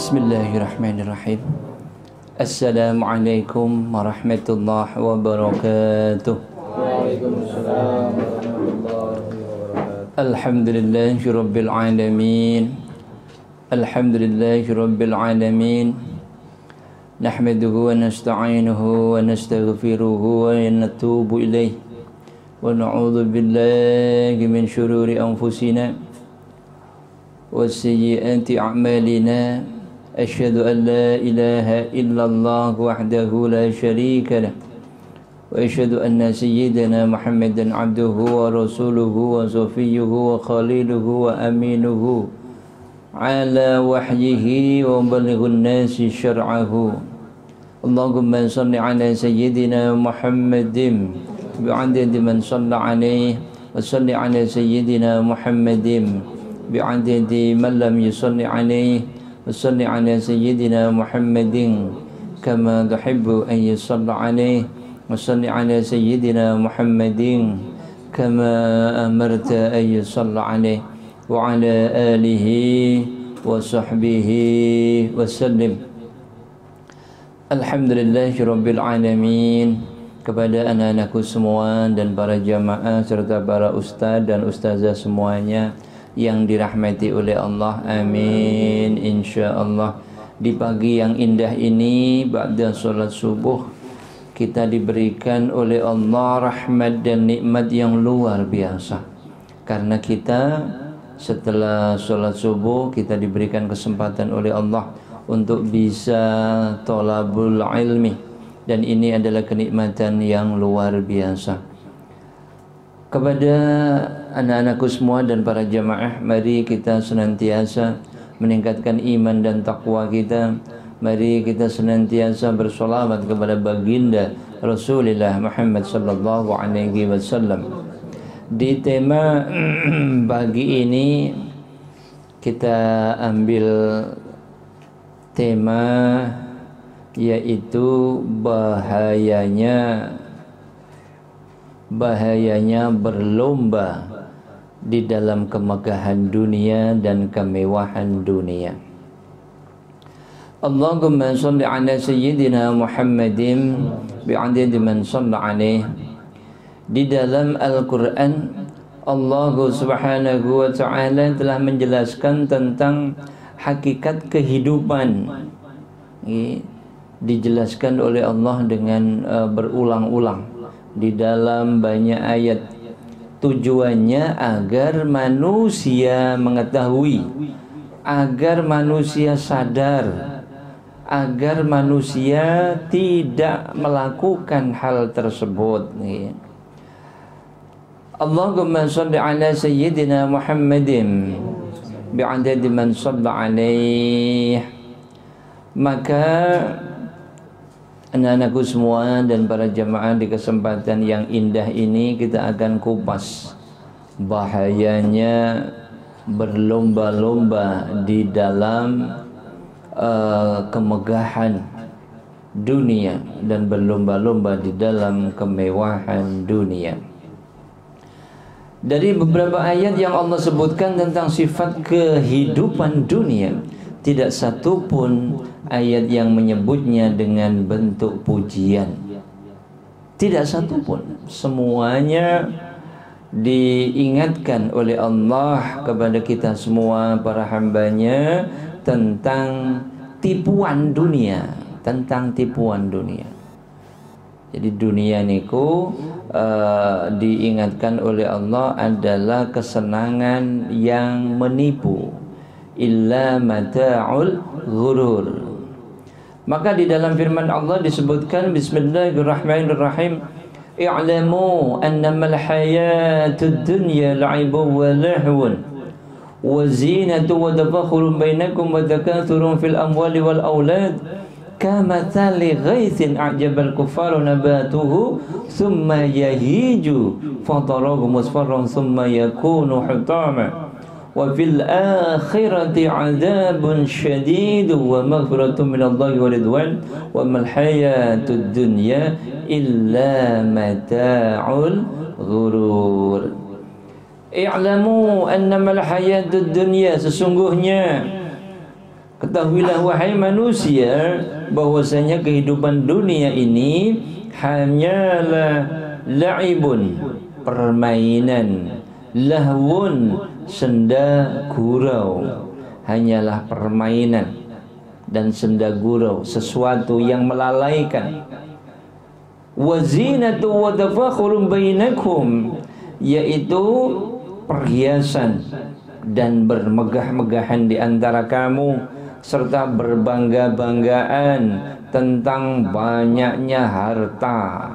Bismillahirrahmanirrahim. Assalamualaikum warahmatullahi wabarakatuh. Waalaikumsalam warahmatullahi wabarakatuh. Alhamdulillahi rabbil alamin. Alhamdulillahi rabbil alamin. Nahmaduhu wa nasta'inuhu wa nastaghfiruhu wa natubu ilayh. Wa na'udzu billahi min syururi anfusina wa sayyiati a'malina. Asyhadu an la ilaha illallah wahdahu la syarika lah. Wa asyhadu anna sayyidina Muhammadan abduhu wa rasuluhu wa safiyyuhu wa khaliluhu wa aminuhu ala wahyihi wa balighun nasi syar'ahu. Allahumma salli ala sayyidina Muhammadin bi'adadi man salla alaihi wa salli ala sayyidina Muhammadin bi'adadi man lam yusalli alaihi وصل على سيدنا محمد كما تحب أن يصلى عليه وصل على سيدنا محمد كما أمرت أن يصلى عليه وعلى آله وصحبه وسلم. Alhamdulillah Rabbil Alamin. Kepada anak-anakku semua dan para jamaah serta para ustaz dan ustazah semuanya yang dirahmati oleh Allah, amin, insyaallah. Di pagi yang indah ini ba'da salat subuh kita diberikan oleh Allah rahmat dan nikmat yang luar biasa. Karena kita setelah salat subuh kita diberikan kesempatan oleh Allah untuk bisa thalabul ilmi, dan ini adalah kenikmatan yang luar biasa. Kepada anak-anakku semua dan para jamaah, mari kita senantiasa meningkatkan iman dan takwa kita. Mari kita senantiasa bersolawat kepada baginda Rasulullah Muhammad sallallahu alaihi wasallam. Di tema pagi ini kita ambil tema yaitu bahayanya berlomba di dalam kemegahan dunia dan kemewahan dunia. Allahumma salli ala sayyidina Muhammadin bi'adadi man shalla alaih. Di dalam Al-Quran Allah subhanahu wa ta'ala telah menjelaskan tentang hakikat kehidupan. Dijelaskan oleh Allah dengan berulang-ulang di dalam banyak ayat. Tujuannya agar manusia mengetahui, agar manusia sadar, agar manusia tidak melakukan hal tersebut. Allahumma salli ala sayyidina Muhammadin bi'adadi man shalla alaih. Maka anak-anakku semua dan para jamaah, di kesempatan yang indah ini kita akan kupas bahayanya berlomba-lomba di dalam kemegahan dunia dan berlomba-lomba di dalam kemewahan dunia. Dari beberapa ayat yang Allah sebutkan tentang sifat kehidupan dunia, tidak satu pun ayat yang menyebutnya dengan bentuk pujian. Tidak satu pun. Semuanya diingatkan oleh Allah kepada kita semua para hambanya tentang tipuan dunia, tentang tipuan dunia. Jadi dunia niku diingatkan oleh Allah adalah kesenangan yang menipu. Illa mata'ul ghurur. Maka di dalam firman Allah disebutkan, bismillahirrahmanirrahim, i'lamu annamal hayatud dunya la'ibun wa lahwun wa zinatu wa tafakhurun bainakum wa takathurun fil amwali wal aulad kamathali ghaithin a'jabal kuffara nabatuhu thumma yahiju fatarahu musfarran thumma yakunu hutama wa fil akhirati 'adzabun syadid wa maghfiratun minallahi wa ridwan wa mal hayatud dunya illa mata'ul ghurur. I'lamu annamal hayatud dunya, sesungguhnya Ketahuilah wahai manusia bahwasanya kehidupan dunia ini hanyalah la'ibun, permainan, lahwun, senda gurau, hanyalah permainan dan senda gurau, sesuatu yang melalaikan. Wazinatu wa tafakhurun bainakum, yaitu perhiasan dan bermegah-megahan di antara kamu, serta berbangga-banggaan tentang banyaknya harta,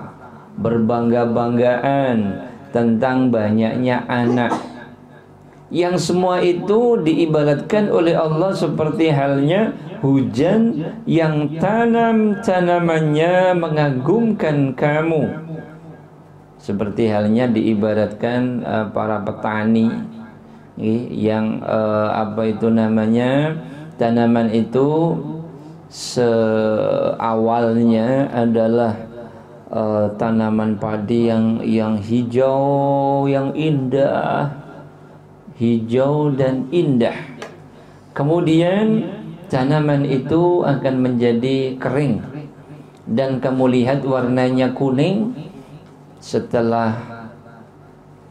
berbangga-banggaan tentang banyaknya anak. Yang semua itu diibaratkan oleh Allah seperti halnya hujan yang tanamannya mengagumkan kamu. Seperti halnya diibaratkan para petani yang tanaman itu seawalnya adalah tanaman padi yang hijau, yang indah, hijau dan indah. Kemudian tanaman itu akan menjadi kering dan kamu lihat warnanya kuning. Setelah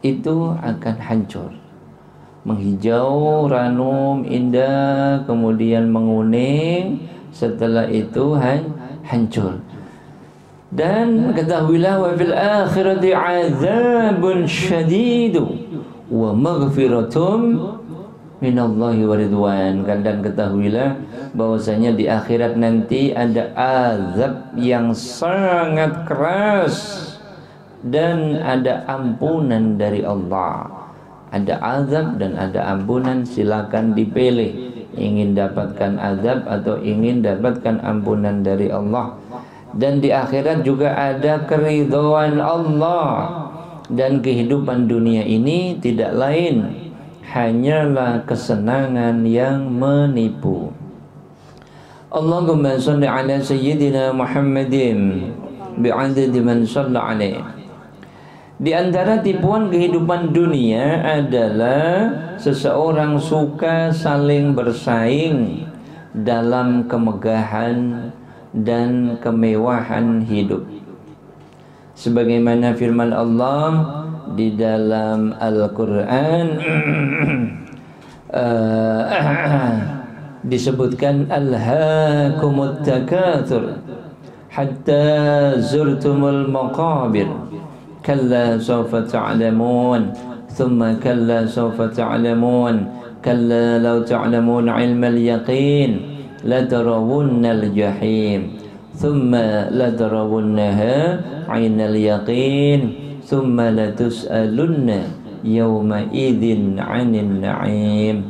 itu akan hancur, menghijau, ranum, indah, kemudian menguning, setelah itu hancur. Dan ketahuilah wa fil akhirati azabun syadidu wa maghfiratum minallahi wa ridwan. Dan ketahuilah bahwasanya di akhirat nanti ada azab yang sangat keras dan ada ampunan dari Allah. Ada azab dan ada ampunan, silakan dipilih, ingin dapatkan azab atau ingin dapatkan ampunan dari Allah. Dan di akhirat juga ada keridhaan Allah. Dan kehidupan dunia ini tidak lain hanyalah kesenangan yang menipu. Allahumma shalli ala sayyidina Muhammadin bi'adadi man shalla alaih. Di antara tipuan kehidupan dunia adalah seseorang suka saling bersaing dalam kemegahan dan kemewahan hidup. Sebagaimana firman Allah di dalam Al-Quran disebutkan alhaakumut takatsur hatta zurtumul maqabir kalla sawfa ta'lamun thumma kalla sawfa ta'lamun kalla law ta'lamun ilmal yaqin latarawunnal jahim thumma latarawunnaha 'ainal yaqin thumma latus'alunna yawma idzin 'anil na'im.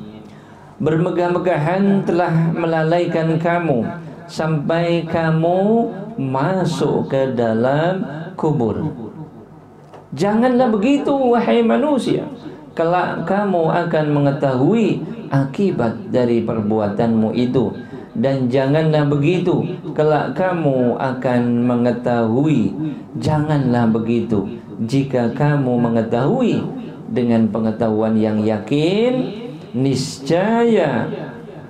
Bermegah-megahan telah melalaikan kamu sampai kamu masuk ke dalam kubur. Janganlah begitu wahai manusia, kelak kamu akan mengetahui akibat dari perbuatanmu itu. Dan janganlah begitu, kelak kamu akan mengetahui. Janganlah begitu, jika kamu mengetahui dengan pengetahuan yang yakin, niscaya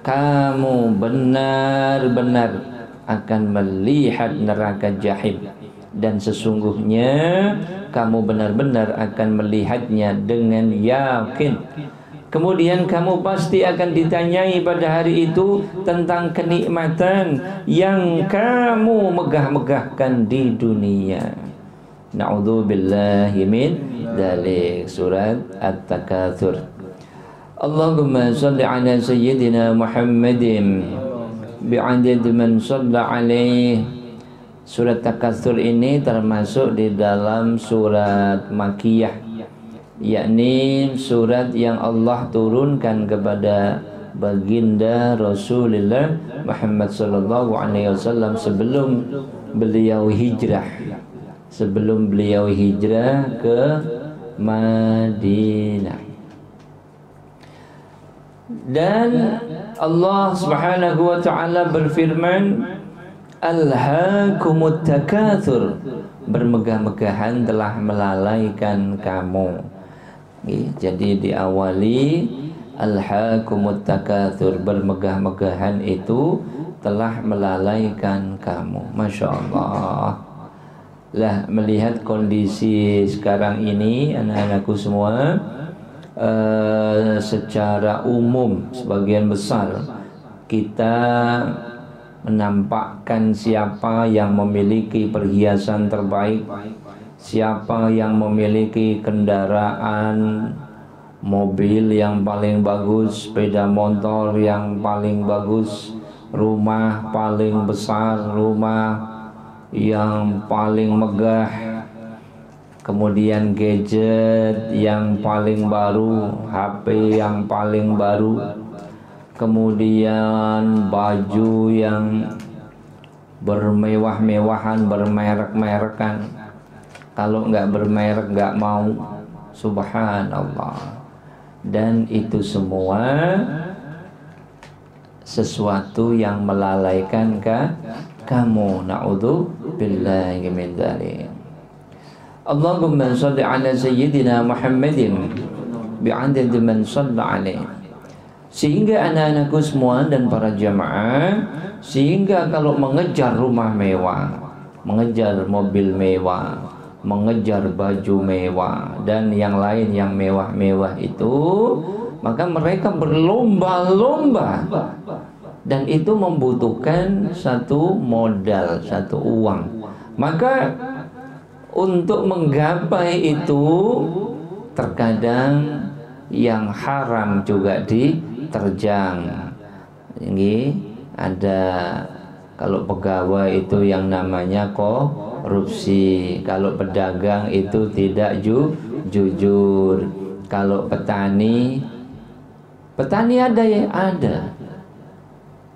kamu benar-benar akan melihat neraka jahim. Dan sesungguhnya kamu benar-benar akan melihatnya dengan yakin. Kemudian kamu pasti akan ditanyai pada hari itu tentang kenikmatan yang kamu megah-megahkan di dunia. Na'udzubillahi min dzalik. Surat At-Takatsur. Allahumma shalli ala sayyidina Muhammadin bi'adad man shalla alaihi. Surat Takatsur ini termasuk di dalam surat Makkiyah, yakni surat yang Allah turunkan kepada baginda Rasulullah Muhammad sallallahu alaihi wasallam sebelum beliau hijrah, ke Madinah. Dan Allah Subhanahu wa taala berfirman, alhaakumut takatsur, bermegah-megahan telah melalaikan kamu. Jadi diawali alhaakumut takatsur, bermegah-megahan itu telah melalaikan kamu. Masya Allah. Lah, melihat kondisi sekarang ini anak-anakku semua, secara umum sebagian besar kita menampakkan siapa yang memiliki perhiasan terbaik, siapa yang memiliki kendaraan, mobil yang paling bagus, sepeda motor yang paling bagus, rumah paling besar, rumah yang paling megah, kemudian gadget yang paling baru, HP yang paling baru, kemudian baju yang bermewah-mewahan, bermerek-merekan. Kalau nggak bermerek nggak mau. Subhanallah. Dan itu semua sesuatu yang melalaikan kamu. Na'udzubillahi min dzalik. Allahumma shalli ala sayyidina Muhammadin bi'adad man shalla alaihi. Sehingga anak-anakku semua dan para jamaah, sehingga kalau mengejar rumah mewah, mengejar mobil mewah, mengejar baju mewah dan yang lain yang mewah-mewah itu, maka mereka berlomba-lomba. Dan itu membutuhkan satu modal, satu uang. Maka untuk menggapai itu terkadang yang haram juga diterjang. Ini ada, kalau pegawai itu yang namanya korupsi, kalau pedagang itu tidak jujur, kalau petani ada ya, ada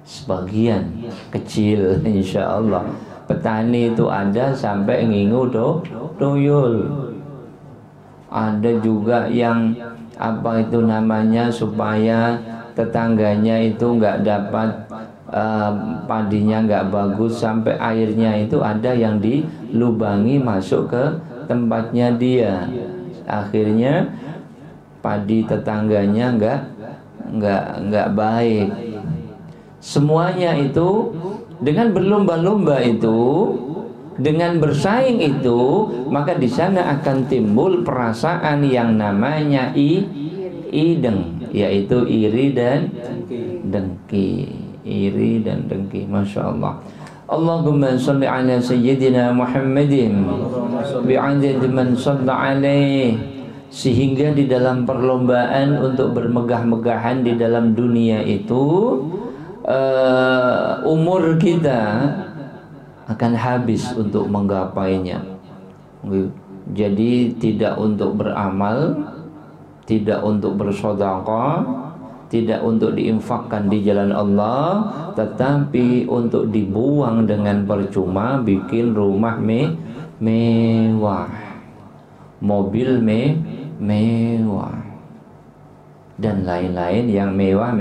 sebagian kecil insya Allah. Petani itu ada sampai ngingu tuyul. Ada juga yang apa itu namanya, supaya tetangganya itu nggak dapat padinya nggak bagus, sampai airnya itu ada yang dilubangi masuk ke tempatnya dia. Akhirnya padi tetangganya nggak baik. Semuanya itu dengan berlomba-lomba itu, dengan bersaing itu, maka di sana akan timbul perasaan yang namanya ideng, yaitu iri dan dengki. Iri dan dengki. Masya Allah. Allahumma sholli ala sayyidina Muhammadin bi'adad man shalla alaih. Sehingga di dalam perlombaan untuk bermegah-megahan di dalam dunia itu, umur kita akan habis untuk menggapainya. Jadi tidak untuk beramal, tidak untuk bersedekah, tidak untuk diinfakkan di jalan Allah, tetapi untuk dibuang dengan percuma, bikin rumah mewah, mobil mewah, dan lain-lain yang mewah.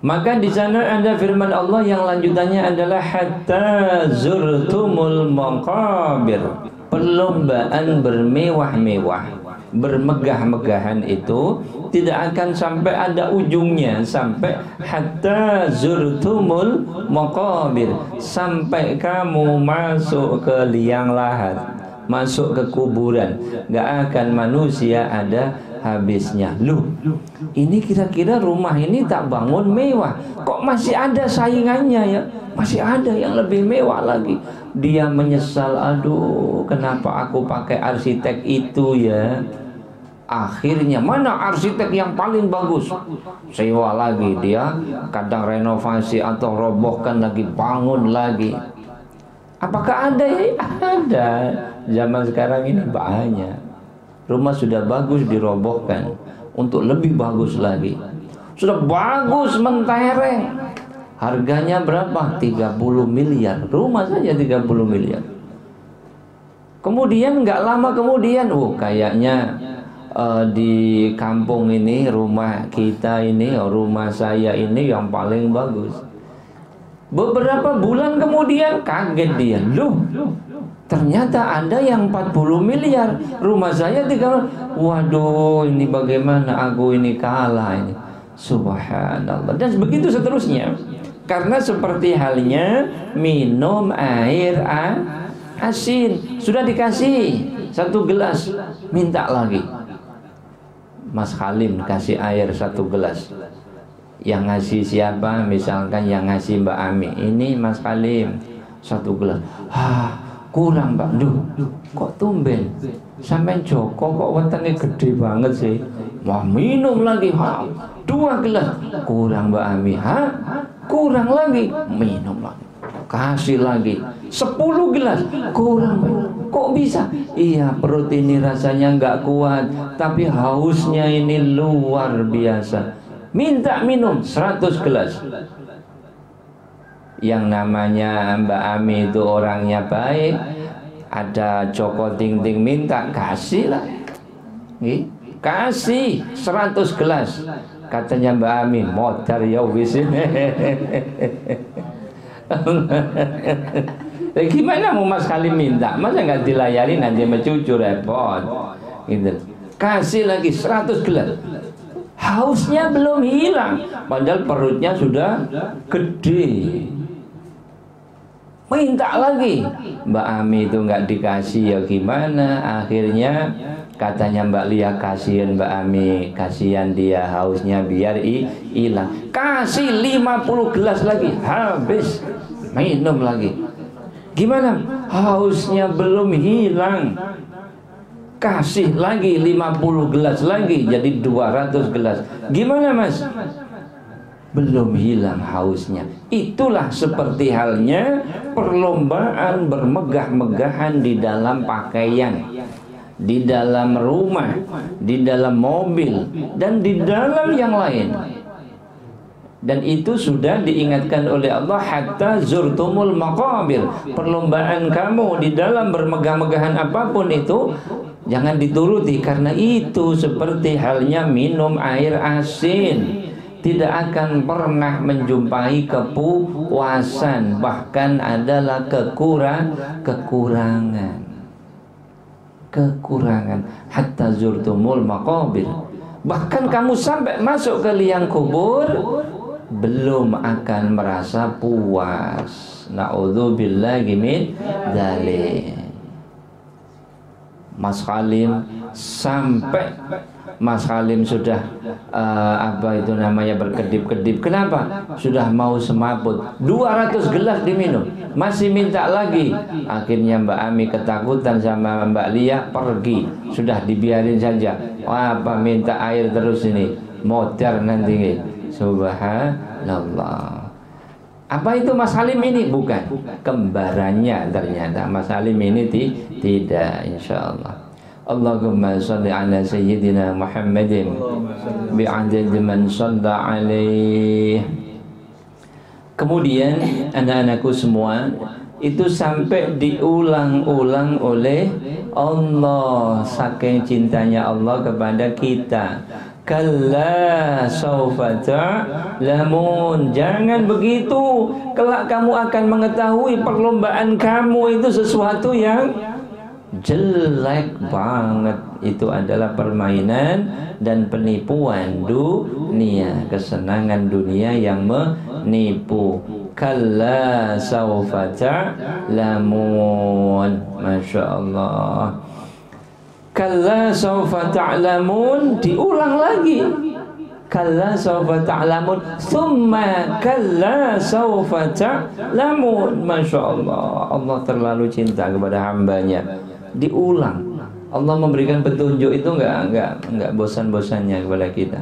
Maka di sana ada firman Allah yang lanjutannya adalah hatta zurtumul maqabir. Perlombaan bermewah-mewah, bermegah-megahan itu tidak akan sampai ada ujungnya, sampai hatta zurtumul maqabir, sampai kamu masuk ke liang lahat, masuk ke kuburan, gak akan manusia ada habisnya. Loh, ini kira-kira rumah ini tak bangun mewah, kok masih ada saingannya ya, masih ada yang lebih mewah lagi. Dia menyesal, aduh kenapa aku pakai arsitek itu ya. Akhirnya mana arsitek yang paling bagus, sewa lagi, dia kadang renovasi atau robohkan lagi, bangun lagi. Apakah ada ya? Ada. Zaman sekarang ini banyak. Rumah sudah bagus dirobohkan untuk lebih bagus lagi. Sudah bagus mentereng. Harganya berapa? 30 miliar. Rumah saja 30 miliar. Kemudian nggak lama kemudian, kayaknya di kampung ini, rumah kita ini, rumah saya ini yang paling bagus. Beberapa bulan kemudian kaget dia, loh ternyata ada yang 40 miliar, rumah saya 3. Waduh, ini bagaimana aku ini kalah ini. Subhanallah. Dan begitu seterusnya. Karena seperti halnya minum air asin, sudah dikasih 1 gelas, minta lagi. Mas Halim kasih air 1 gelas. Yang ngasih siapa? Misalkan yang ngasih Mbak Ami. Ini Mas Halim 1 gelas. Kurang Mbak. Duh, kok tumben? Sampai Joko kok wetenge gede banget sih. Wah, minum lagi. 2 gelas. Kurang Mbak Ami. Kurang lagi. Minum lagi. Kasih lagi 10 gelas. Kurang Mbak. Kok bisa? Iya, perut ini rasanya nggak kuat, tapi hausnya ini luar biasa. Minta minum 100 gelas. Yang namanya Mbak Ami itu orangnya baik. Ada Joko Ting Ting minta, kasih lah. Kasih 100 gelas. Katanya Mbak Ami, modar ya wis. Gimana mau Mas Halim minta? Masa nggak dilayani, nanti mencucu repot. Gitu. Kasih lagi 100 gelas. Hausnya belum hilang, padahal perutnya sudah gede. Minta lagi. Mbak Ami itu nggak dikasih, ya gimana? Akhirnya katanya Mbak Lia, kasihan Mbak Ami, kasihan dia hausnya, biar hilang. Kasih 50 gelas lagi, habis. Minum lagi. Gimana? Hausnya belum hilang. Kasih lagi 50 gelas lagi, jadi 200 gelas. Gimana Mas? Belum hilang hausnya. Itulah seperti halnya perlombaan bermegah-megahan di dalam pakaian, di dalam rumah, di dalam mobil, dan di dalam yang lain. Dan itu sudah diingatkan oleh Allah, hatta zurtumul maqabir. Perlombaan kamu di dalam bermegah-megahan apapun itu jangan dituruti, karena itu seperti halnya minum air asin. Tidak akan pernah menjumpai kepuasan, bahkan adalah kekurangan. Hatta zurtumul maqabir. Bahkan kamu sampai masuk ke liang kubur belum akan merasa puas. Na'udzubillahi min dzalik. Mas Halim sampai Mas Halim sudah berkedip-kedip. Kenapa? Sudah mau semaput. 200 gelas diminum, masih minta lagi. Akhirnya Mbak Ami ketakutan sama Mbak Lia, pergi. Sudah dibiarin saja. Apa minta air terus ini? Modar nanti. Subhanallah. Apa itu Mas Halim ini? Bukan, kembarannya ternyata. Mas Halim ini tidak, insyaallah. Allahumma salli ala sayyidina Muhammadin bi'adad man shalla alaih. Kemudian anak-anakku semua, itu sampai diulang-ulang oleh Allah, saking cintanya Allah kepada kita. Kalla saufa ta'lamun. Jangan begitu, kelak kamu akan mengetahui perlombaan kamu itu sesuatu yang jelek banget. Itu adalah permainan dan penipuan dunia, kesenangan dunia yang menipu. Kalla saufa ta'lamun. Masya Allah. Kalla saufa ta'lamun, diulang lagi. Kalla saufa ta'lamun, thumma kalla saufa ta'lamun. Masya Allah. Allah terlalu cinta kepada hambanya. Diulang. Allah memberikan petunjuk itu enggak bosan-bosannya kepada kita.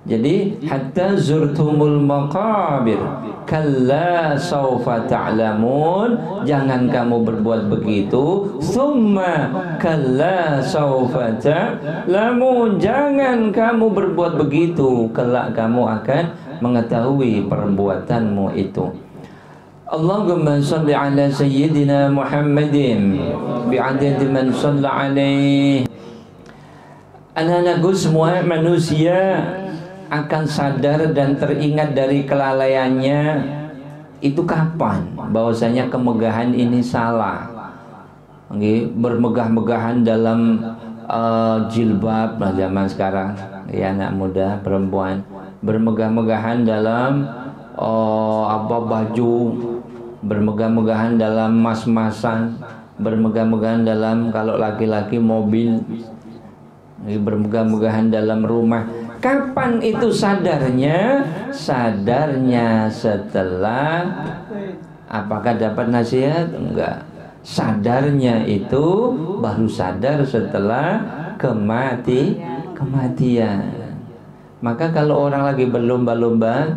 Jadi hatta zurtumul maqabir, kalla saufa ta'lamun, jangan kamu berbuat begitu. Summa kalla saufa ta'lamun, jangan kamu berbuat begitu, kelak kamu akan mengetahui perbuatanmu itu. Allahumma salli ala sayyidina Muhammadin bi'adad man shalla alaih. Anak-anakku semua, manusia akan sadar dan teringat dari kelalaiannya Itu kapan bahwasanya kemegahan ini salah? Bermegah-megahan dalam jilbab lah zaman sekarang, ya anak muda perempuan bermegah-megahan dalam baju, bermegah-megahan dalam mas-masan, bermegah-megahan dalam kalau laki-laki mobil, bermegah-megahan dalam rumah. Kapan itu sadarnya? Sadarnya setelah, apakah dapat nasihat? Enggak. Sadarnya itu baru sadar setelah kematian. Maka kalau orang lagi berlomba-lomba,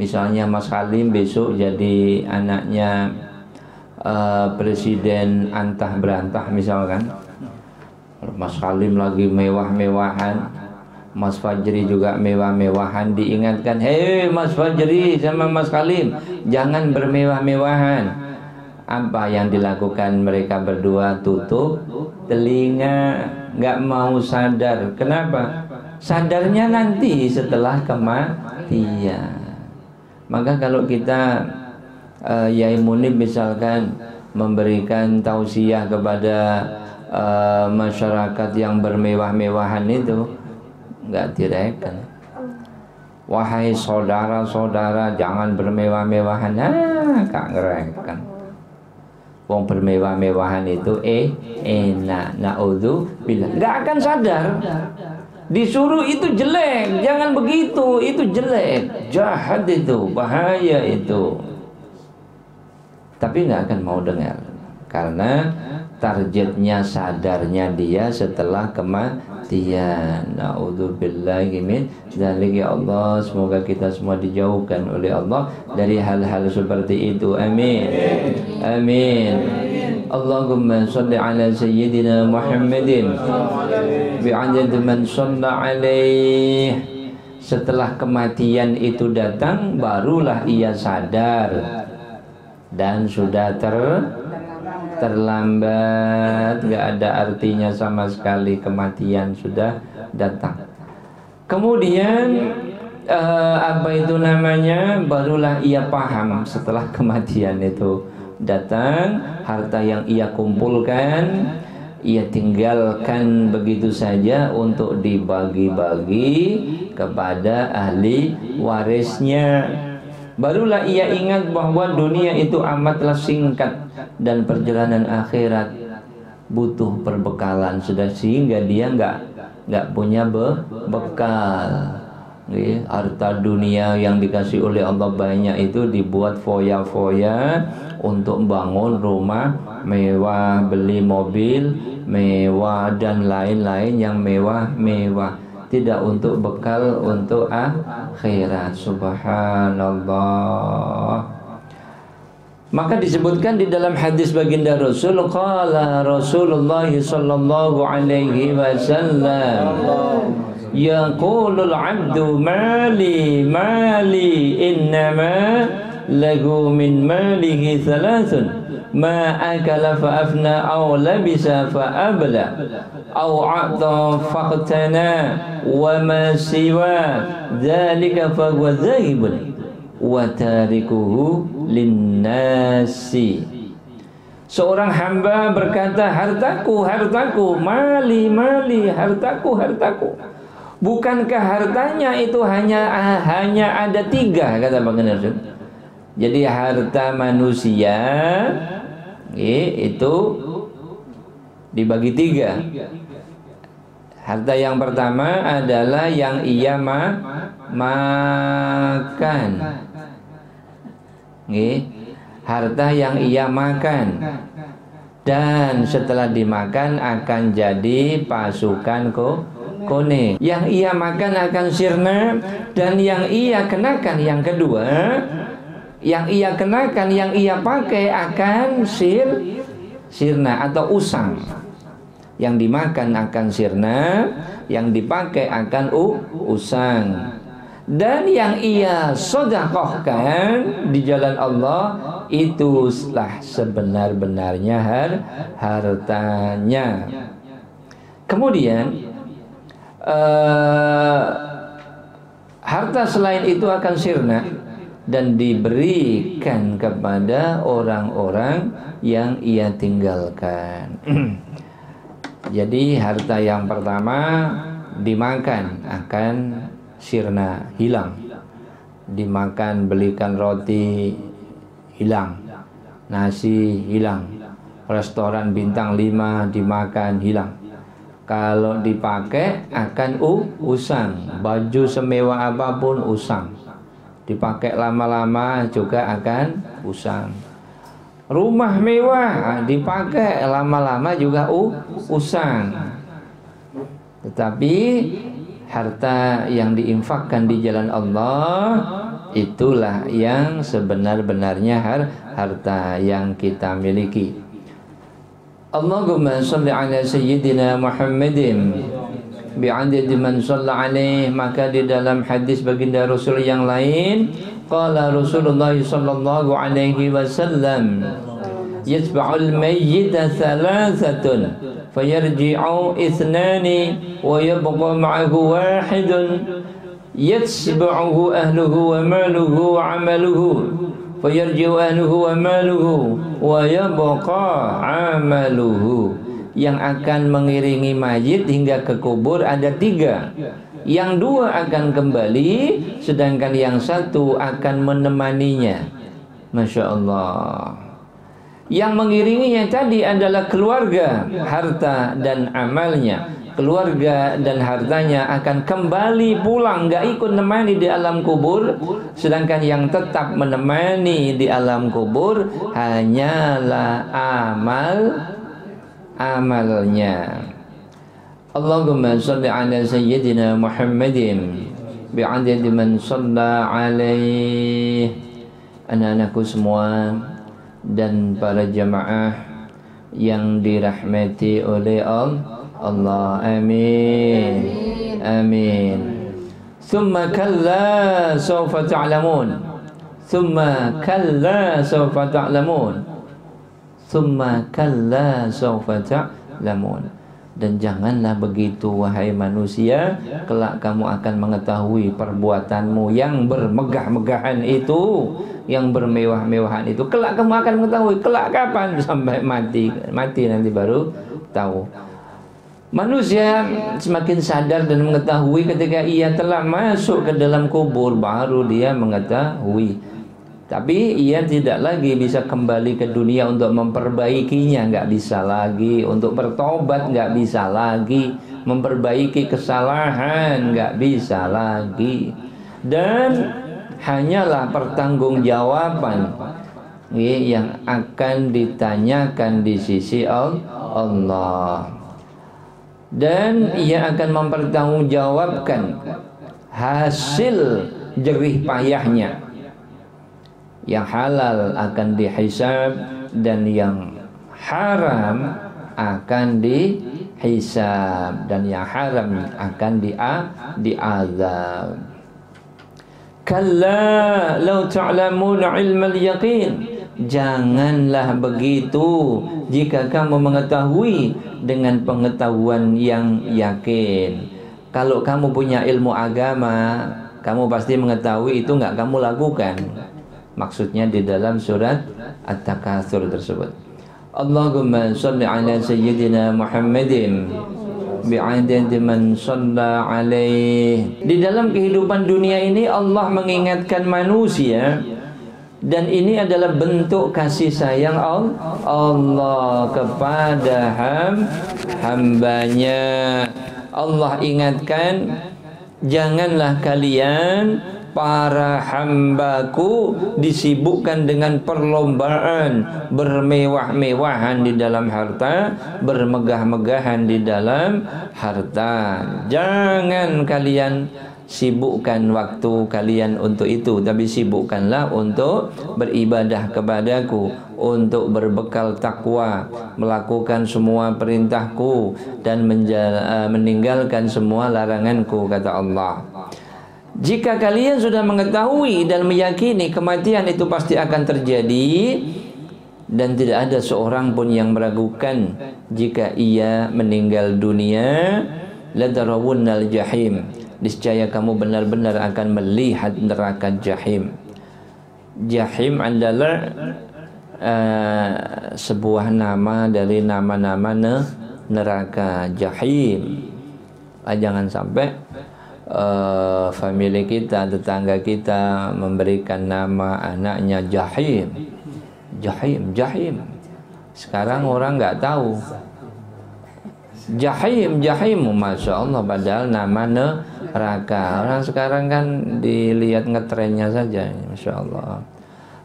misalnya Mas Halim besok jadi anaknya Presiden antah berantah misalkan, Mas Halim lagi mewah-mewahan, Mas Fajri juga mewah-mewahan, diingatkan, hei Mas Fajri sama Mas Halim, jangan bermewah-mewahan. Apa yang dilakukan mereka berdua? Tutup telinga, nggak mau sadar. Kenapa? Sadarnya nanti setelah kematian. Maka kalau kita Yai Munib misalkan memberikan tausiah kepada masyarakat yang bermewah-mewahan itu, nggak direken. Wahai saudara-saudara, jangan bermewah-mewahan. Kak ngereken. Wong bermewah-mewahan itu enak, naudzubillah. Nggak akan sadar. Disuruh itu jelek, jangan begitu, itu jelek, jahat itu, bahaya itu. Tapi nggak akan mau dengar, karena targetnya sadarnya dia setelah kematian. Naudzubillahi min dzalik. Ya Allah, semoga kita semua dijauhkan oleh Allah dari hal-hal seperti itu. Amin. Amin. Allahumma shalli ala sayyidina Muhammadin bi'adad man shalla alaih. Setelah kematian itu datang, barulah ia sadar, dan sudah terlambat, nggak ada artinya sama sekali, kematian sudah datang. Kemudian apa itu namanya, barulah ia paham setelah kematian itu datang, harta yang ia kumpulkan ia tinggalkan begitu saja untuk dibagi-bagi kepada ahli warisnya. Barulah ia ingat bahwa dunia itu amatlah singkat dan perjalanan akhirat butuh perbekalan, sudah sehingga dia nggak punya bekal. Harta dunia yang dikasih oleh Allah banyak itu dibuat foya-foya untuk bangun rumah mewah, beli mobil mewah dan lain-lain yang mewah-mewah, tidak untuk bekal untuk akhirat. Subhanallah. Maka disebutkan di dalam hadis baginda Rasul, qala Rasulullah sallallahu alaihi wasallam, yaqulul abdu mali mali innama lahu min malihi thalathun ma akala fa afna aw labisa fa abla aw a'ta faqtana wa ma siwa dzalika fa huwa zahibun wa tarikuhu linnasi. Seorang hamba berkata, hartaku, hartaku, mali, mali, hartaku, hartaku. Bukankah hartanya itu hanya ada 3, kata baginda Rasul. Jadi harta manusia itu dibagi 3. Harta yang pertama adalah yang ia makan. Harta yang ia makan, dan setelah dimakan akan jadi pasukan kuning. Yang ia makan akan sirna, dan yang ia kenakan yang kedua, yang ia kenakan, yang ia pakai akan sirna atau usang. Yang dimakan akan sirna, yang dipakai akan usang. Dan yang ia sedekahkan di jalan Allah, itulah sebenar-benarnya hartanya. Kemudian harta selain itu akan sirna. dan diberikan kepada orang-orang yang ia tinggalkan. Jadi harta yang pertama dimakan akan sirna, hilang. Dimakan, belikan roti, hilang. Nasi hilang. Restoran bintang 5 dimakan, hilang. Kalau dipakai akan usang. Baju semewah apapun usang. Dipakai lama-lama juga akan usang. Rumah mewah dipakai lama-lama juga usang. Tetapi harta yang diinfakkan di jalan Allah, itulah yang sebenar-benarnya harta yang kita miliki. Allahumma salli ala sayyidina Muhammadin bi'adad man shalla alaih. Maka di dalam hadis baginda Rasul yang lain, qala Rasulullah sallallahu alaihi wasallam, yatba'ul mayyita thalathatun fayarji'u ithnani wa yabqa ma'ahu wahidun yatba'uhu ahluhu wa maluhu wa 'amaluhu fayarji'u ahluhu wa maluhu wa yabqa 'amaluhu. Yang akan mengiringi mayit hingga ke kubur ada 3. Yang 2 akan kembali, sedangkan yang 1 akan menemaninya. Masya Allah. Yang mengiringinya tadi adalah keluarga, harta dan amalnya. Keluarga dan hartanya akan kembali pulang, gak ikut menemani di alam kubur. Sedangkan yang tetap menemani di alam kubur hanyalah amalnya. Allahumma salli ala sayyidina Muhammadin bi'adad man shalla alaih. Anak-anakku semua dan para jamaah yang dirahmati oleh Allah. Amin. Amin. Thumma kalla sawfa ta'lamun. Thumma kalla sawfa ta'lamun. Thumma kalla sawfa ta'lamun. Dan janganlah begitu wahai manusia, kelak kamu akan mengetahui perbuatanmu yang bermegah-megahan itu, yang bermewah-mewahan itu. Kelak kamu akan mengetahui. Kelak kapan? Sampai mati nanti baru tahu. Manusia semakin sadar dan mengetahui ketika ia telah masuk ke dalam kubur, baru dia mengetahui. Tapi ia tidak lagi bisa kembali ke dunia untuk memperbaikinya, nggak bisa lagi. Untuk bertobat nggak bisa lagi. Memperbaiki kesalahan nggak bisa lagi. Dan hanyalah pertanggungjawaban yang akan ditanyakan di sisi Allah. Dan ia akan mempertanggungjawabkan hasil jerih payahnya. Yang halal akan dihisab dan yang haram akan dihisab, dan yang haram akan diazab. Kalla law ta'lamuna ilmal yaqin. Janganlah begitu jika kamu mengetahui dengan pengetahuan yang yakin. Kalau kamu punya ilmu agama, kamu pasti mengetahui itu nggak kamu lakukan. Maksudnya di dalam surat At-Takatsur tersebut. Allahumma shalli ala sayyidina Muhammadin bi'adad man shalla alaih. Di dalam kehidupan dunia ini Allah mengingatkan manusia, dan ini adalah bentuk kasih sayang Allah kepada hambanya. Allah ingatkan, janganlah kalian para hambaku disibukkan dengan perlombaan bermewah-mewahan di dalam harta, bermegah-megahan di dalam harta. Jangan kalian sibukkan waktu kalian untuk itu, tapi sibukkanlah untuk beribadah kepadaku, untuk berbekal takwa, melakukan semua perintahku dan meninggalkan semua laranganku, kata Allah. Jika kalian sudah mengetahui dan meyakini kematian itu pasti akan terjadi, dan tidak ada seorang pun yang meragukan jika ia meninggal dunia, ladarawunnal jahim, niscaya kamu benar-benar akan melihat neraka jahim. Jahim adalah sebuah nama dari nama-nama neraka. Jahim. Jangan sampai family kita, tetangga kita memberikan nama anaknya Jahim. Jahim. Sekarang orang nggak tahu. Jahim, Masya Allah, padahal nama neraka. Orang sekarang kan dilihat ngetrennya saja, Masya Allah.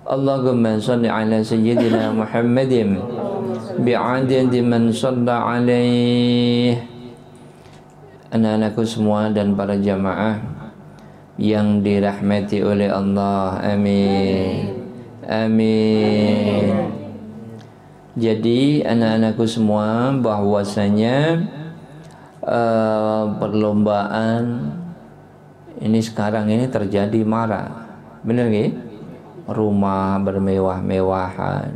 Allahumma salli ala sayyidina Muhammadin bi'adadi man salla alaih. Anak-anakku semua dan para jamaah yang dirahmati oleh Allah, amin. Jadi anak-anakku semua, bahwasanya perlombaan ini sekarang ini terjadi marak, bener nggih? Rumah bermewah-mewahan,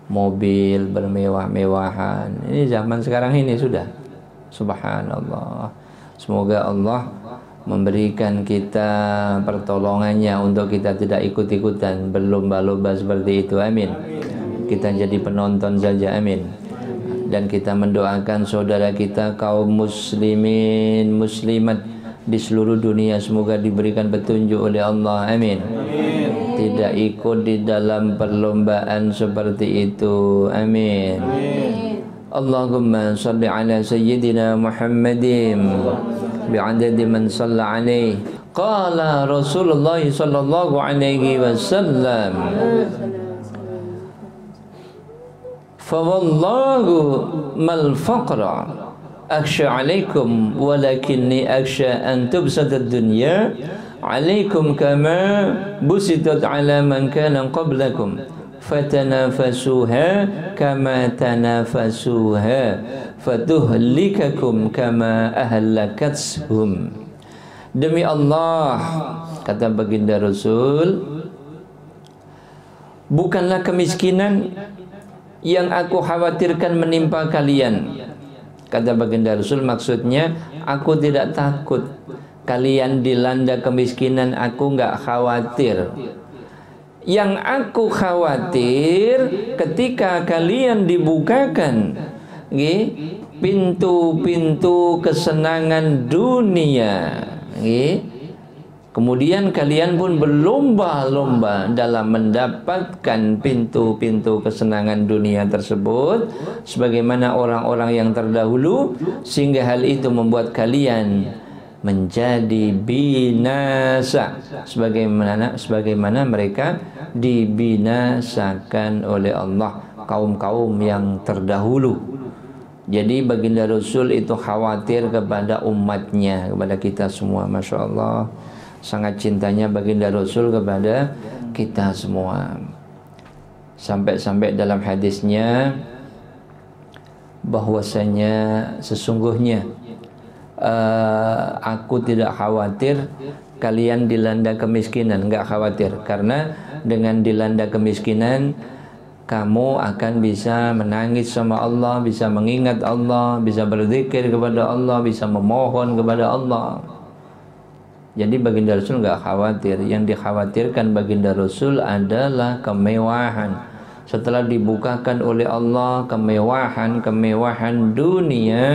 mobil bermewah-mewahan. Ini zaman sekarang ini sudah. Subhanallah. Semoga Allah memberikan kita pertolongannya untuk kita tidak ikut-ikutan berlomba-lomba seperti itu, amin. Kita jadi penonton saja, amin. Dan kita mendoakan saudara kita kaum muslimin, muslimat di seluruh dunia, semoga diberikan petunjuk oleh Allah, amin. Tidak ikut di dalam perlombaan seperti itu, amin. Allahumma salli ala sayyidina Muhammadin bi'adadi man salla alaih. Qala Rasulullah sallallahu alaihi wasallam, fawallahu mal faqra akhsha alaikum walakinni akhsha an tubsata ad-dunya alaikum kama busitat ala man kana qablakum fatanafasuha kama tanafasuha fatuhlikakum kama ahlakathum. Demi Allah, kata baginda Rasul, bukanlah kemiskinan yang aku khawatirkan menimpa kalian. Kata baginda Rasul, maksudnya aku tidak takut kalian dilanda kemiskinan, aku enggak khawatir. Yang aku khawatir ketika kalian dibukakan pintu-pintu kesenangan dunia, kemudian kalian pun berlomba-lomba dalam mendapatkan pintu-pintu kesenangan dunia tersebut sebagaimana orang-orang yang terdahulu, sehingga hal itu membuat kalian menjadi binasa sebagaimana mereka dibinasakan oleh Allah kaum-kaum yang terdahulu. Jadi baginda Rasul itu khawatir kepada umatnya, kepada kita semua. Masya Allah, sangat cintanya baginda Rasul kepada kita semua. Sampai-sampai dalam hadisnya bahwasanya sesungguhnya aku tidak khawatir kalian dilanda kemiskinan, enggak khawatir, karena dengan dilanda kemiskinan kamu akan bisa menangis sama Allah, bisa mengingat Allah, bisa berzikir kepada Allah, bisa memohon kepada Allah. Jadi baginda Rasul enggak khawatir. Yang dikhawatirkan baginda Rasul adalah kemewahan. Setelah dibukakan oleh Allah kemewahan dunia,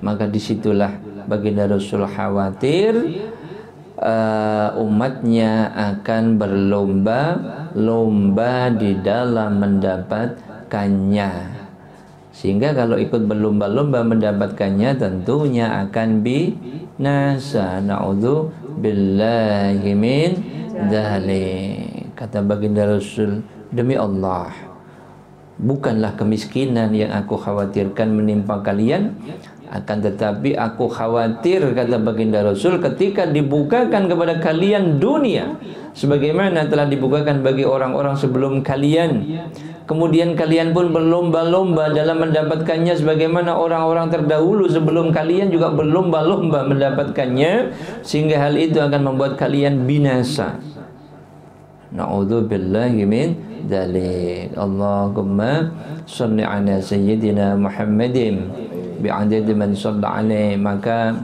maka disitulah baginda Rasul khawatir umatnya akan berlomba-lomba di dalam mendapatkannya, sehingga kalau ikut berlomba-lomba mendapatkannya tentunya akan binasa. Na'udzu billahi min dzalik. Kata baginda Rasul, demi Allah, bukanlah kemiskinan yang aku khawatirkan menimpa kalian, akan tetapi aku khawatir, kata baginda Rasul, ketika dibukakan kepada kalian dunia sebagaimana telah dibukakan bagi orang-orang sebelum kalian, kemudian kalian pun berlomba-lomba dalam mendapatkannya sebagaimana orang-orang terdahulu sebelum kalian juga berlomba-lomba mendapatkannya, sehingga hal itu akan membuat kalian binasa. Na'udzu billahi min dzalik. Allahumma shalli ala sayyidina Muhammadin bi'adadi man shalla alaihi. Maka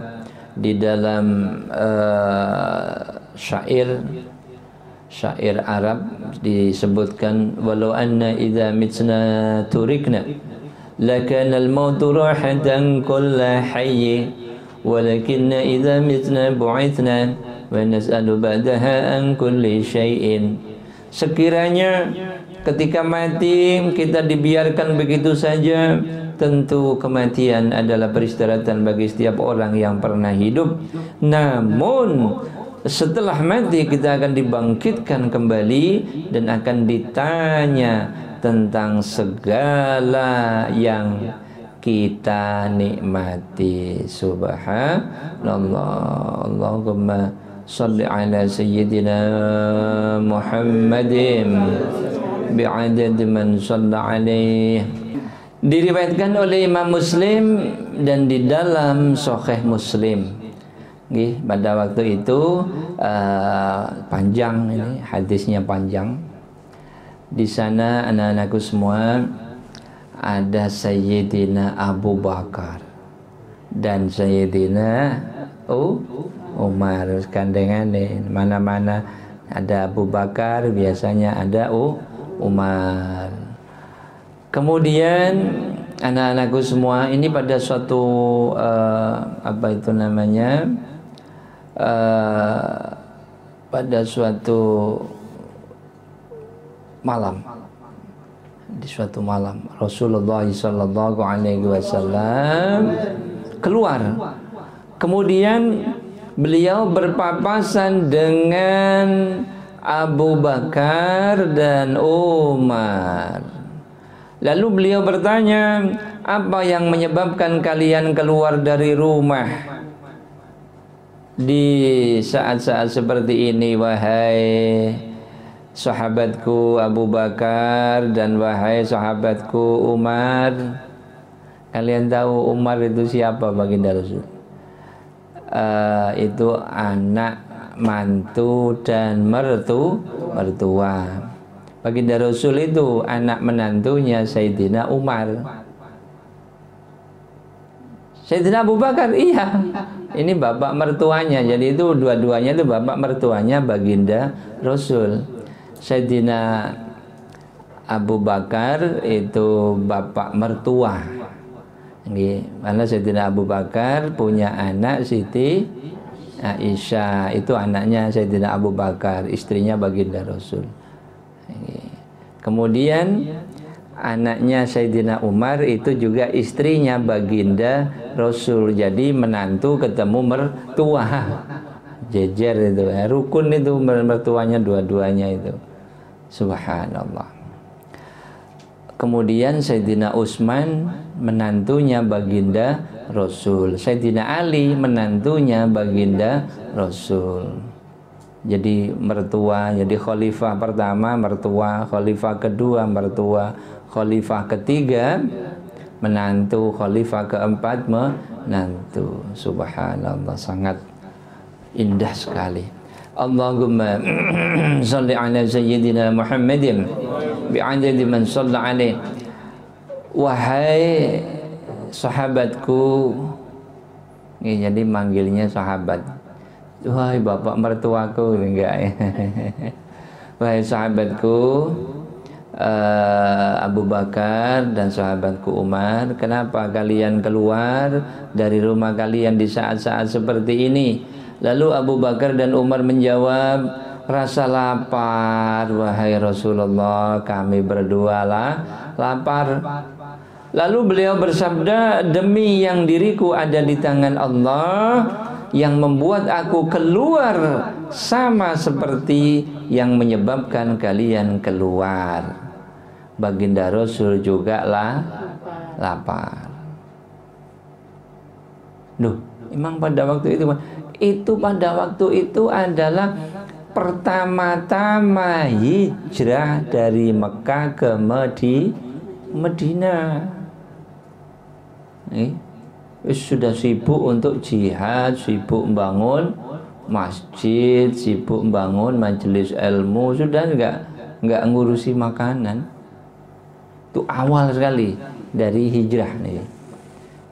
di dalam syair syair Arab disebutkan, walau anna idza mitna turikna lakana al-mautu rahatan kulla hayy walakinna idza mitna bu'ithna wa nas'alu ba'daha an kulli syai'in. Sekiranya ketika mati kita dibiarkan begitu saja, tentu kematian adalah peristirahatan bagi setiap orang yang pernah hidup. Namun setelah mati kita akan dibangkitkan kembali dan akan ditanya tentang segala yang kita nikmati. Subhanallah. Allahumma salli ala sayyidina Muhammadin bi'adad man shalla alaih. Diriwayatkan oleh Imam Muslim dan di dalam Sahih Muslim. Pada waktu itu panjang, ini hadisnya panjang. Di sana anak-anakku semua ada Sayyidina Abu Bakar dan Sayyidina Umar. Kandengan mana-mana ada Abu Bakar, biasanya ada Umar. Kemudian anak-anakku semua ini pada suatu pada suatu malam, di suatu malam Rasulullah sallallahu alaihi wasallam keluar. Kemudian beliau berpapasan dengan Abu Bakar dan Umar. Lalu beliau bertanya, apa yang menyebabkan kalian keluar dari rumah di saat-saat seperti ini, wahai sahabatku Abu Bakar dan wahai sahabatku Umar? Kalian tahu Umar itu siapa baginda Rasul? Itu anak mantu dan mertua. Baginda Rasul itu anak menantunya Sayyidina Umar. Sayyidina Abu Bakar, iya, ini bapak mertuanya. Jadi itu dua-duanya itu bapak mertuanya baginda Rasul. Sayyidina Abu Bakar itu bapak mertua. Karena Sayyidina Abu Bakar punya anak Siti Aisyah, itu anaknya Sayyidina Abu Bakar, istrinya baginda Rasul. Kemudian anaknya Sayyidina Umar itu juga istrinya baginda Rasul. Jadi menantu ketemu mertua, jejer itu, rukun itu mertuanya dua-duanya itu. Subhanallah. Kemudian Sayyidina Utsman menantunya baginda Rasul. Sayyidina Ali menantunya baginda Rasul. Jadi mertua, jadi khalifah pertama mertua, khalifah kedua mertua, khalifah ketiga menantu, khalifah keempat menantu. Subhanallah, sangat indah sekali. Allahumma salli ala sayyidina Muhammadin bi'adadi man shalla alaih. Wahai sahabatku, ini jadi manggilnya sahabat. Wahai bapak mertuaku, enggak ya. Wahai sahabatku Abu Bakar dan sahabatku Umar, kenapa kalian keluar dari rumah kalian di saat-saat seperti ini? Lalu Abu Bakar dan Umar menjawab, rasa lapar wahai Rasulullah, kami berdua lapar. Lalu beliau bersabda, demi yang diriku ada di tangan Allah yang membuat aku keluar sama seperti yang menyebabkan kalian keluar. Baginda Rasul juga lapar. Duh, emang pada waktu itu pada waktu itu adalah pertama-tama hijrah dari Mekah ke Madinah. Sudah sibuk untuk jihad, sibuk membangun masjid, sibuk membangun majelis ilmu, sudah enggak ngurusi makanan. Itu awal sekali dari hijrah nih,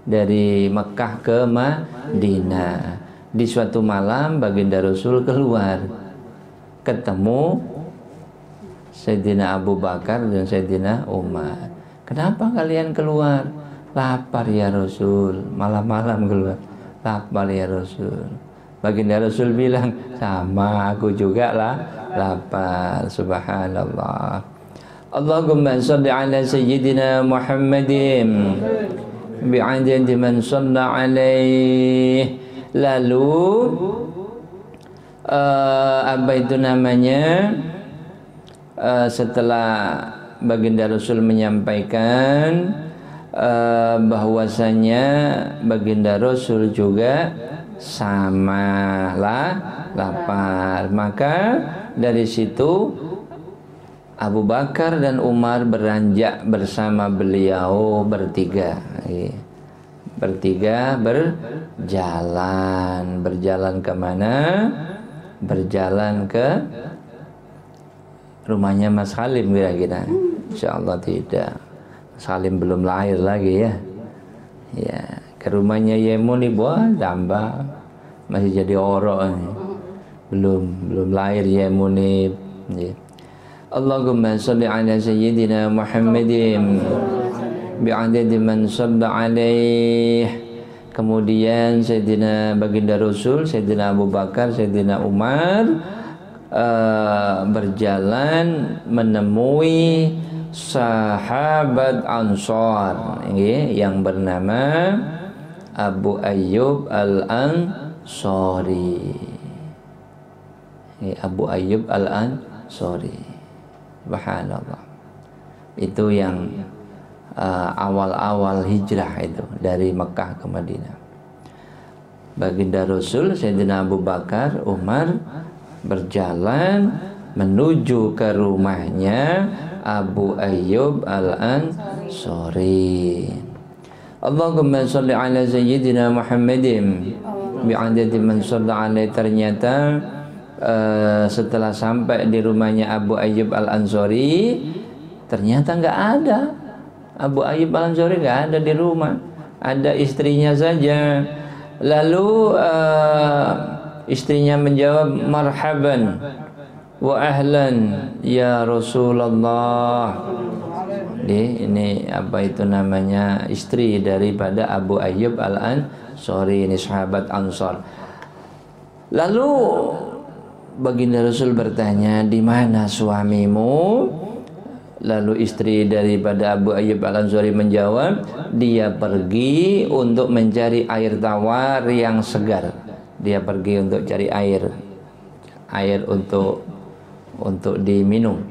dari Mekah ke Madinah. Di suatu malam baginda Rasul keluar, ketemu Sayyidina Abu Bakar dan Sayyidina Umar. Kenapa kalian keluar? Lapar ya Rasul. Malam-malam keluar. Lapar ya Rasul. Baginda Rasul bilang, sama aku juga lah lapar. Subhanallah. Allahumma salli ala Sayyidina Muhammadin bi'adadi man salla alaih. Lalu apa itu namanya, setelah baginda Rasul menyampaikan bahwasanya baginda Rasul juga sama lapar, maka dari situ Abu Bakar dan Umar beranjak bersama beliau bertiga. Bertiga berjalan kemana? Berjalan ke rumahnya Mas Halim kira-kira. Insyaallah tidak. Mas Halim belum lahir lagi ya. Ya, ke rumahnya Yemuni tambah masih jadi orok ini. Belum lahir Yemuni. Ya. Allahumma shalli ala Sayyidina Muhammadin bi'adadi man shalla alaih. Kemudian Sayyidina baginda Rasul, Sayyidina Abu Bakar, Sayyidina Umar berjalan menemui sahabat Ansar yang bernama Abu Ayyub Al-Ansari. Abu Ayyub Al-Ansari. Subhanallah. Itu yang awal-awal hijrah itu dari Mekah ke Madinah. Baginda Rasul, Sayyidina Abu Bakar, Umar berjalan menuju ke rumahnya Abu Ayyub Al-Ansari. Allahumma shalli ala Sayyidina Muhammadin bi'adadi man shalla alaihi. Ternyata setelah sampai di rumahnya Abu Ayyub Al-Ansari, ternyata nggak ada Abu Ayyub Al-Ansari, nggak ada di rumah, ada istrinya saja. Lalu istrinya menjawab, marhaban wa ahlan ya Rasulullah. Ini apa itu namanya, istri daripada Abu Ayyub Al-Ansari, ini sahabat Ansar. Lalu baginda Rasul bertanya, di mana suamimu? Lalu istri daripada Abu Ayyub Al-Ansari menjawab, dia pergi untuk mencari air tawar yang segar. Dia pergi untuk cari air untuk diminum.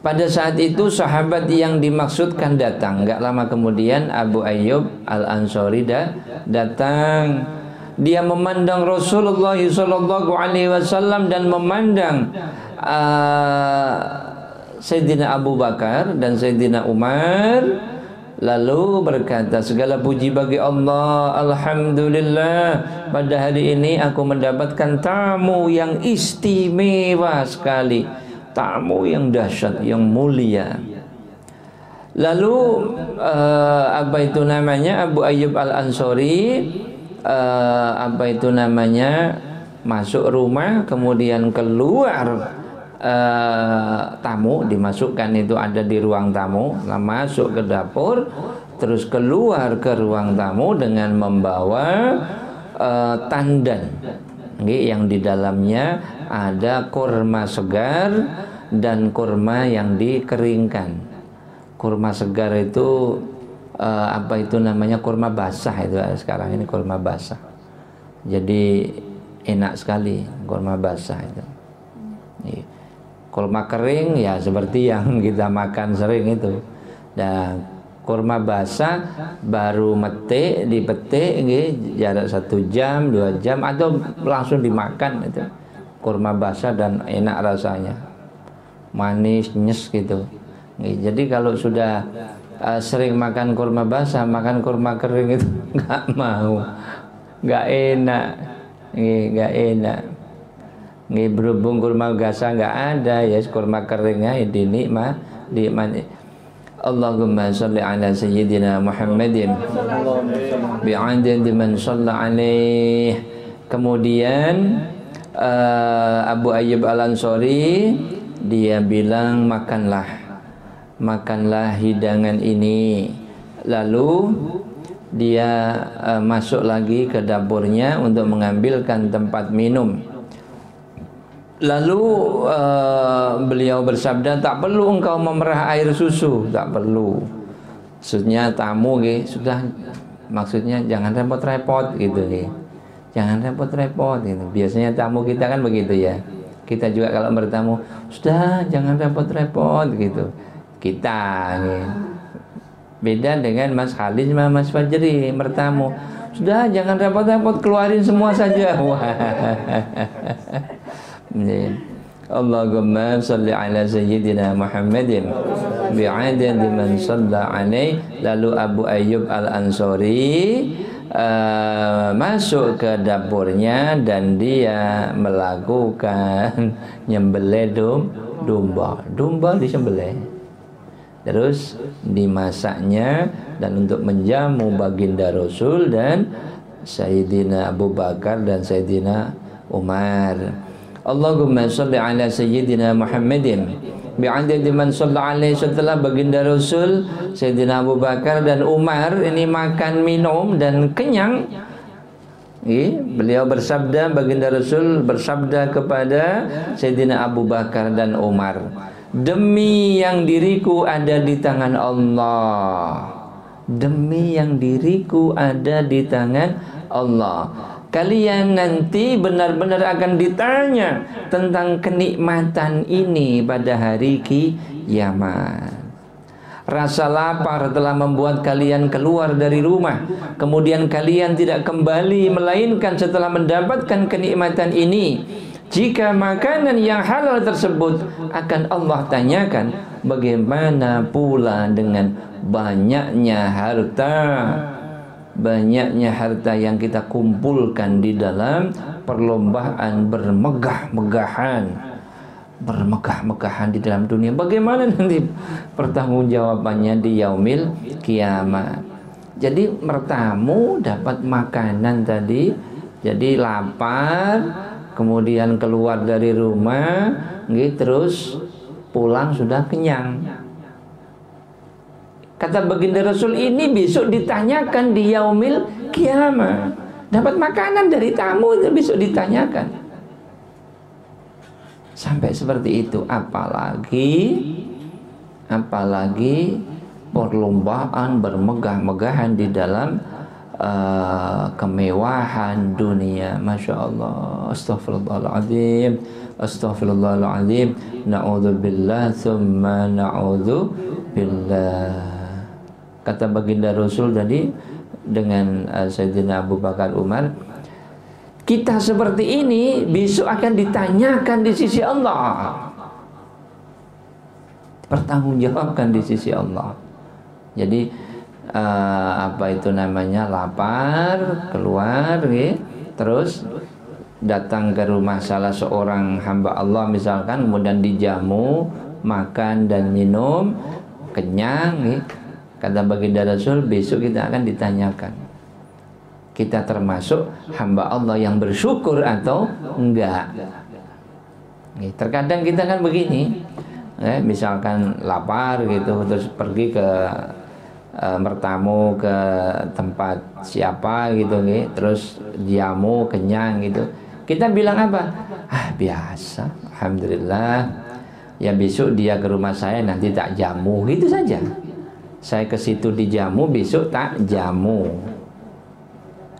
Pada saat itu sahabat yang dimaksudkan datang. Enggak lama kemudian Abu Ayyub Al-Ansari datang. Dia memandang Rasulullah SAW dan memandang Sayyidina Abu Bakar dan Sayyidina Umar, lalu berkata, segala puji bagi Allah, alhamdulillah, pada hari ini aku mendapatkan tamu yang istimewa sekali, tamu yang dahsyat, yang mulia. Lalu apa itu namanya, Abu Ayyub Al-Ansari masuk rumah, kemudian keluar tamu, dimasukkan itu ada di ruang tamu, masuk ke dapur, terus keluar ke ruang tamu dengan membawa tandan yang di dalamnya ada kurma segar dan kurma yang dikeringkan. Kurma segar itu apa itu namanya, kurma basah itu sekarang ini, kurma basah. Jadi enak sekali kurma basah itu. Kurma kering ya seperti yang kita makan sering itu. Dan kurma basah baru dipetik jarak 1 jam 2 jam atau langsung dimakan itu. Kurma basah dan enak rasanya, manis nyes gitu. Jadi kalau sudah sering makan kurma basah, makan kurma kering itu nggak mau, nggak enak, nggak enak. Berhubung kurma basah nggak ada, ya kurma keringnya dinikmati. Allahumma sholli ala Sayyidina Muhammadin bi'adadi man shalla alaih. Kemudian Abu Ayyub Al-Ansari, dia bilang makanlah hidangan ini. Lalu dia masuk lagi ke dapurnya untuk mengambilkan tempat minum. Lalu beliau bersabda, tak perlu engkau memerah air susu, tak perlu. Maksudnya tamu sudah, maksudnya jangan repot-repot gitu jangan repot-repot gitu. Biasanya tamu kita kan begitu ya. Kita juga kalau bertamu, sudah jangan repot-repot gitu. Kita beda dengan Mas Khalid sama Mas Fajri bertamu, sudah jangan repot-repot, keluarin semua saja. Allahumma salli ala sayyidina Muhammadin bi'adadi man shalla alaih. Lalu Abu Ayyub Al-Ansari masuk ke dapurnya dan dia melakukan nyembelih domba disembelih, terus dimasaknya dan untuk menjamu baginda Rasul dan Sayyidina Abu Bakar dan Sayyidina Umar. Allahumma sholli ala sayyidina Muhammadin bi'adadi man shalla alaihi. Setelah baginda Rasul, Sayyidina Abu Bakar dan Umar ini makan minum dan kenyang, beliau bersabda, baginda Rasul bersabda kepada Sayyidina Abu Bakar dan Umar, demi yang diriku ada di tangan Allah, demi yang diriku ada di tangan Allah, kalian nanti benar-benar akan ditanya tentang kenikmatan ini pada hari kiamat. Rasa lapar telah membuat kalian keluar dari rumah, kemudian kalian tidak kembali melainkan setelah mendapatkan kenikmatan ini. Jika makanan yang halal tersebut akan Allah tanyakan, bagaimana pula dengan banyaknya harta yang kita kumpulkan di dalam perlombaan bermegah-megahan di dalam dunia. Bagaimana nanti pertanggungjawabannya di yaumil kiamat? Jadi bertamu dapat makanan tadi, jadi lapar, kemudian keluar dari rumah, terus pulang sudah kenyang. Kata baginda Rasul, ini besok ditanyakan di yaumil kiamat. Dapat makanan dari tamu itu besok ditanyakan. Sampai seperti itu, apalagi perlombaan bermegah-megahan di dalam kemewahan dunia. Masya Allah. Astaghfirullahaladzim, astaghfirullahaladzim. Na'udzubillah thumma na'udzubillah. Kata baginda Rasul tadi dengan Sayyidina Abu Bakar Umar, kita seperti ini besok akan ditanyakan di sisi Allah, pertanggungjawabkan di sisi Allah. Jadi apa itu namanya, lapar, keluar, terus datang ke rumah salah seorang hamba Allah misalkan, kemudian dijamu, makan dan minum, kenyang. Kata baginda Rasul, besok kita akan ditanyakan, kita termasuk hamba Allah yang bersyukur atau enggak. Terkadang kita kan begini, misalkan lapar gitu, terus pergi ke bertamu ke tempat siapa gitu, terus jamu, kenyang gitu, kita bilang apa? Biasa, alhamdulillah, ya besok dia ke rumah saya nanti tak jamu, gitu saja. Saya ke situ dijamu, besok tak jamu.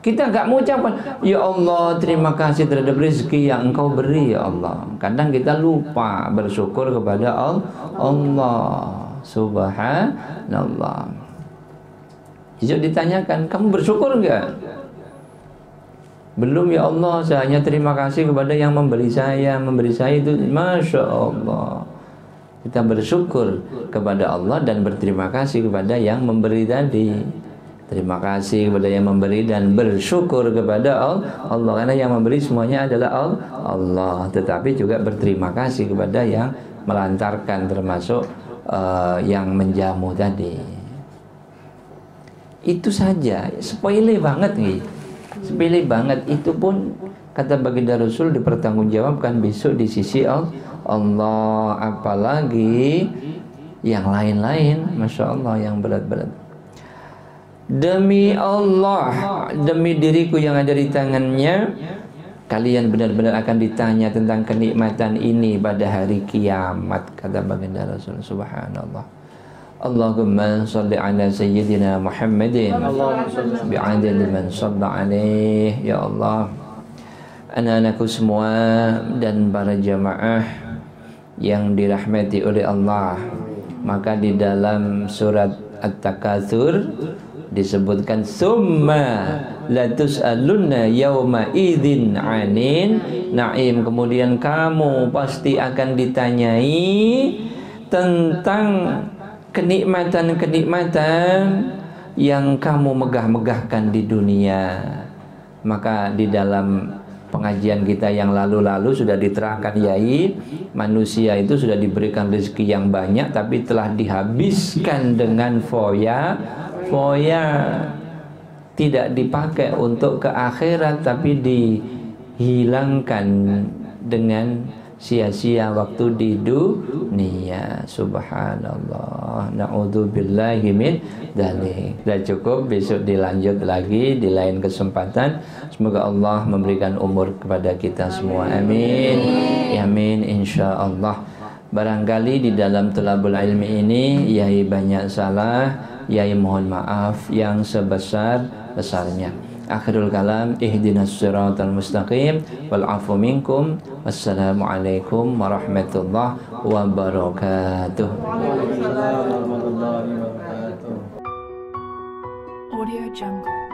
Kita nggak mengucapkan, ya Allah terima kasih terhadap rezeki yang Engkau beri ya Allah. Kadang kita lupa bersyukur kepada Allah. Subhanallah. Besok ditanyakan, kamu bersyukur enggak? Belum ya Allah, saya hanya terima kasih kepada yang memberi saya itu. Masya Allah. Kita bersyukur kepada Allah dan berterima kasih kepada yang memberi tadi. Terima kasih kepada yang memberi dan bersyukur kepada Allah, karena yang memberi semuanya adalah Allah. Tetapi juga berterima kasih kepada yang melantarkan, termasuk yang menjamu tadi. Itu saja, sepele banget nih. Sepele banget, itu pun Kata baginda Rasul dipertanggungjawabkan besok di sisi Allah, apalagi yang lain-lain, Masya Allah, yang berat-berat. Demi Allah, demi diriku yang ada di tangannya, kalian benar-benar akan ditanya tentang kenikmatan ini pada hari kiamat, kata baginda Rasul. Subhanallah. Allahumma salli ala sayyidina Muhammadin bi'adadi man shalla alaih. Ya Allah, anak-anakku semua dan para jamaah yang dirahmati oleh Allah, maka di dalam surat At-Takatsur disebutkan summa latus'alunna yauma idzin 'anin na'im, kemudian kamu pasti akan ditanyai tentang kenikmatan-kenikmatan yang kamu megah-megahkan di dunia. Maka di dalam pengajian kita yang lalu-lalu sudah diterangkan, Yai, manusia itu sudah diberikan rezeki yang banyak tapi telah dihabiskan dengan foya, tidak dipakai untuk ke akhirat tapi dihilangkan dengan sia-sia waktu di dunia. Subhanallah, na'udzubillahi min dzalik. Sudah cukup, besok dilanjut lagi di lain kesempatan. Semoga Allah memberikan umur kepada kita semua, amin. Amin, insyaallah. Barangkali di dalam thalabul ilmi ini Yai banyak salah, Yai mohon maaf yang sebesar-besarnya. Akhirul kalam, ihdinas siratal mustaqim wal afu minkum. Wassalamualaikum warahmatullahi wabarakatuh. Waalaikumsalam warahmatullahi wabarakatuh. Audio Jungle.